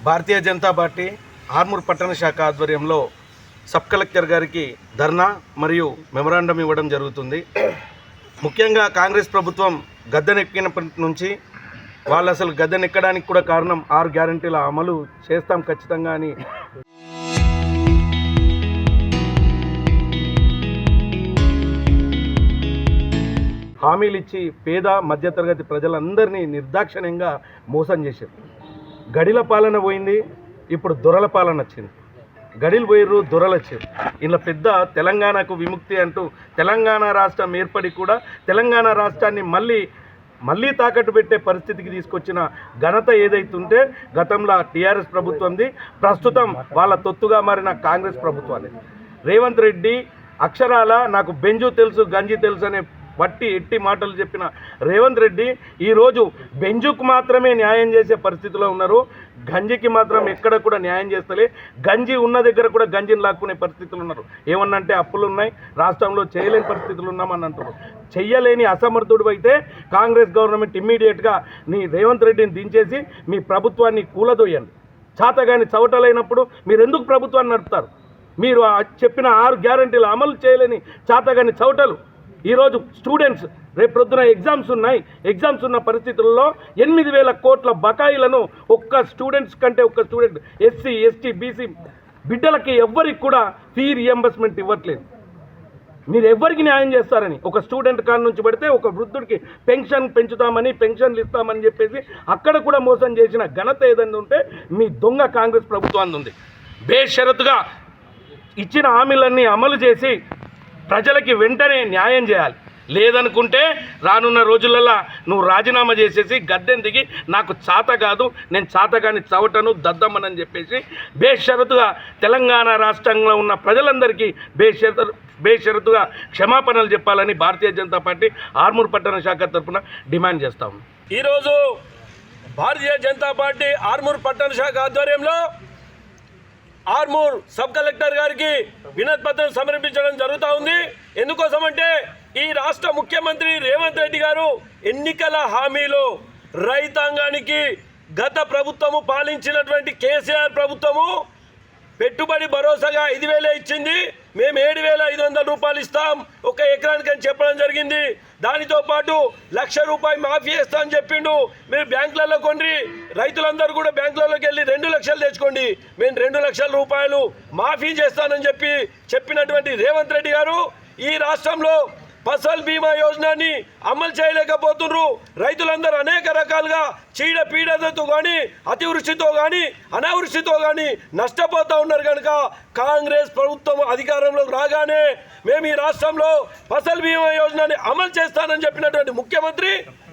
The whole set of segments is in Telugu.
భారతీయ జనతా పార్టీ ఆర్మూర్ పట్టణ శాఖ ఆధ్వర్యంలో సబ్ కలెక్టర్ గారికి ధర్నా మరియు మెమరాండం ఇవ్వడం జరుగుతుంది. ముఖ్యంగా కాంగ్రెస్ ప్రభుత్వం గద్దెనెక్కినప్పటి నుంచి వాళ్ళు అసలు గద్దెనెక్కడానికి కూడా కారణం 6 గ్యారంటీల అమలు చేస్తాం ఖచ్చితంగా అని హామీలు ఇచ్చి పేద మధ్యతరగతి ప్రజలందరినీ నిర్దాక్షిణ్యంగా మోసం చేశారు. గడిల పాలన పోయింది, ఇప్పుడు దొరల పాలన వచ్చింది. గడిలు పోయిర్రు, దొరలు వచ్చారు. ఇలా పెద్ద తెలంగాణకు విముక్తి అంటూ తెలంగాణ రాష్ట్రం ఏర్పడి కూడా తెలంగాణ రాష్ట్రాన్ని మళ్ళీ తాకట్టు పెట్టే పరిస్థితికి తీసుకొచ్చిన ఘనత ఏదైతుంటే గతంలో టీఆర్ఎస్ ప్రభుత్వంది, ప్రస్తుతం వాళ్ళ తొత్తుగా మారిన కాంగ్రెస్ ప్రభుత్వాన్ని. రేవంత్ రెడ్డి అక్షరాల నాకు బెంజు తెలుసు గంజి తెలుసు అనే వట్టి ఎట్టి మాటలు చెప్పిన రేవంత్ రెడ్డి ఈరోజు బెంజుకు మాత్రమే న్యాయం చేసే పరిస్థితిలో ఉన్నారు. గంజికి మాత్రం ఎక్కడ కూడా న్యాయం చేస్తలే. గంజి ఉన్న దగ్గర కూడా గంజిని లాక్కునే పరిస్థితులు ఉన్నారు. ఏమన్నంటే అప్పులు ఉన్నాయి, రాష్ట్రంలో చేయలేని పరిస్థితులు ఉన్నామని అంటున్నారు. చెయ్యలేని అసమర్థుడు అయితే కాంగ్రెస్ గవర్నమెంట్ ఇమ్మీడియట్గా నీ రేవంత్ రెడ్డిని దించేసి మీ ప్రభుత్వాన్ని కూలదోయండి. చాతగాని చవటలైనప్పుడు మీరు ఎందుకు ప్రభుత్వాన్ని నడుపుతారు? మీరు చెప్పిన 6 గ్యారంటీలు అమలు చేయలేని చాతగాని చవటలు. ఈరోజు స్టూడెంట్స్ రేపు ప్రొద్దున ఎగ్జామ్స్ ఉన్న పరిస్థితుల్లో 8,000 కోట్ల బకాయిలను ఒక్క స్టూడెంట్ ఎస్సీ ఎస్టీ బీసీ బిడ్డలకి ఎవ్వరికి కూడా ఫీ రియంబర్స్మెంట్ ఇవ్వట్లేదు. మీరు ఎవరికి న్యాయం చేస్తారని ఒక స్టూడెంట్ కాడ నుంచి పడితే ఒక వృద్ధుడికి పెన్షన్ పెంచుతామని పెన్షన్లు ఇస్తామని చెప్పేసి అక్కడ కూడా మోసం చేసిన ఘనత ఏదైనా ఉంటే మీ దొంగ కాంగ్రెస్ ప్రభుత్వాన్ని ఉంది. బేషరతుగా ఇచ్చిన హామీలన్నీ అమలు చేసి ప్రజలకి వెంటనే న్యాయం చేయాలి. లేదనుకుంటే రానున్న రోజులలో నువ్వు రాజీనామా చేసేసి గద్దెని దిగి నాకు చాత కాదు, నేను చాతగాని చవటను దద్దమ్మనని చెప్పేసి బేషరతుగా తెలంగాణ రాష్ట్రంలో ఉన్న ప్రజలందరికీ బేషరతుగా క్షమాపణలు చెప్పాలని భారతీయ జనతా పార్టీ ఆర్మూర్ పట్టణ శాఖ తరఫున డిమాండ్ చేస్తాము. ఈరోజు భారతీయ జనతా పార్టీ ఆర్మూర్ పట్టణ శాఖ ఆధ్వర్యంలో ఆర్మూర్ సబ్ కలెక్టర్ గారికి వినతి పత్రం సమర్పించడం జరుగుతూ ఉంది. ఎందుకోసమంటే ఈ రాష్ట్ర ముఖ్యమంత్రి రేవంత్ రెడ్డి గారు ఎన్నికల హామీలు రైతాంగానికి గత ప్రభుత్వము పాలించినటువంటి కేసీఆర్ ప్రభుత్వము పెట్టుబడి భరోసాగా 5,000 ఇచ్చింది. మేము 7,500 రూపాయలు ఇస్తాం ఒక ఎకరానికి అని చెప్పడం జరిగింది. దానితో పాటు ₹1,00,000 మాఫీ చేస్తా అని చెప్పిండు. మీరు బ్యాంకులలో కొండ్రి, రైతులందరూ కూడా బ్యాంకులలోకి వెళ్ళి 2 లక్షలు తెచ్చుకోండి, మేము 2 లక్షల రూపాయలు మాఫీ చేస్తానని చెప్పినటువంటి రేవంత్ రెడ్డి గారు ఈ రాష్ట్రంలో ఫసల్ బీమా యోజనని అమలు చేయలేకపోతున్నారు. రైతులందరూ అనేక రకాలుగా చీడపీడతో కానీ అతివృష్టితో కానీ అనావృష్టితో కానీ నష్టపోతూ ఉన్నారు. కనుక కాంగ్రెస్ ప్రభుత్వం అధికారంలోకి రాగానే మేము ఈ రాష్ట్రంలో ఫసల్ బీమా యోజనని అమలు చేస్తానని చెప్పినటువంటి ముఖ్యమంత్రి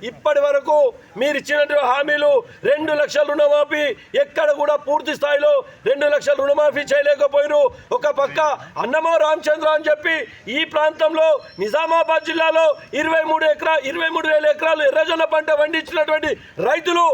ఇప్పటి వరకు మీరు ఇచ్చినటువంటి హామీలు 2 లక్షల రుణమాఫీ ఎక్కడ కూడా పూర్తి స్థాయిలో 2 లక్షల రుణమాఫీ చేయలేకపోయారు. ఒక పక్క అన్నమో రామచంద్ర అని చెప్పి ఈ ప్రాంతంలో నిజామాబాద్ జిల్లాలో 23,000 ఎకరాలు ఎర్రజొన్న పంట పండించినటువంటి రైతులు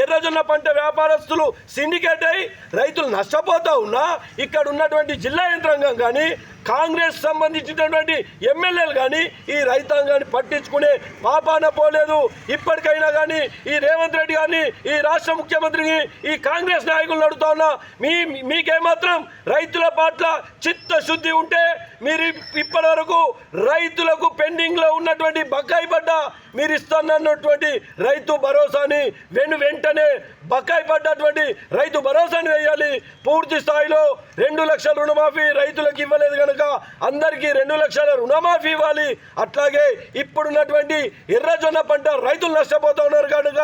ఎర్రజొన్న పంట వ్యాపారస్తులు సిండికేట్ అయి రైతులు నష్టపోతూ ఉన్నా ఇక్కడ ఉన్నటువంటి జిల్లా యంత్రాంగం కానీ కాంగ్రెస్ సంబంధించినటువంటి ఎమ్మెల్యేలు కానీ ఈ రైతాంగాన్ని పట్టించుకునే పాపాన పోలేదు. ఇప్పటికైనా కానీ ఈ రేవంత్ రెడ్డి గారిని ఈ రాష్ట్ర ముఖ్యమంత్రిని ఈ కాంగ్రెస్ నాయకులను అడుగుతా ఉన్నా, మీకేమాత్రం రైతుల పట్ల చిత్తశుద్ధి ఉంటే మీరు ఇప్పటి వరకు రైతులకు పెండింగ్లో ఉన్నటువంటి బకాయి పడ్డ మీరు ఇస్తున్నటువంటి రైతు భరోసాని వెంటనే బకాయి పడ్డటువంటి రైతు భరోసాని వేయాలి. పూర్తి స్థాయిలో 2 లక్షల రుణమాఫీ రైతులకు ఇవ్వలేదు కనుక అందరికీ 2 లక్షల రుణమాఫీ ఇవ్వాలి. అట్లాగే ఇప్పుడున్నటువంటి ఎర్రజొన్న పంట రైతులు నష్టపోతూ ఉన్నారు కనుక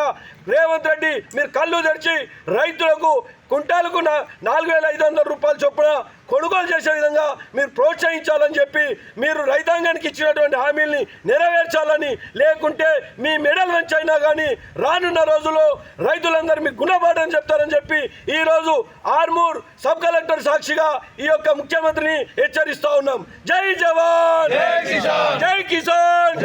రేవంత్ రెడ్డి మీరు కళ్ళు తెరిచి రైతులకు కుంటాలకు 4,500 రూపాయల చొప్పున కొనుగోలు చేసే విధంగా మీరు ప్రోత్సహించాలని చెప్పి మీరు రైతాంగానికి ఇచ్చినటువంటి హామీల్ని నెరవేర్చాలని, లేకుంటే మీ మెడల్ వంచైనా కానీ రానున్న రోజుల్లో రైతులందరూ మీకు గుణపాఠం చెప్తారని చెప్పి ఈరోజు ఆర్మూర్ సబ్ కలెక్టర్ సాక్షిగా ఈ యొక్క ముఖ్యమంత్రిని హెచ్చరిస్తా ఉన్నాం. జై జవాన్, జై కిసాన్, జై కిసాన్.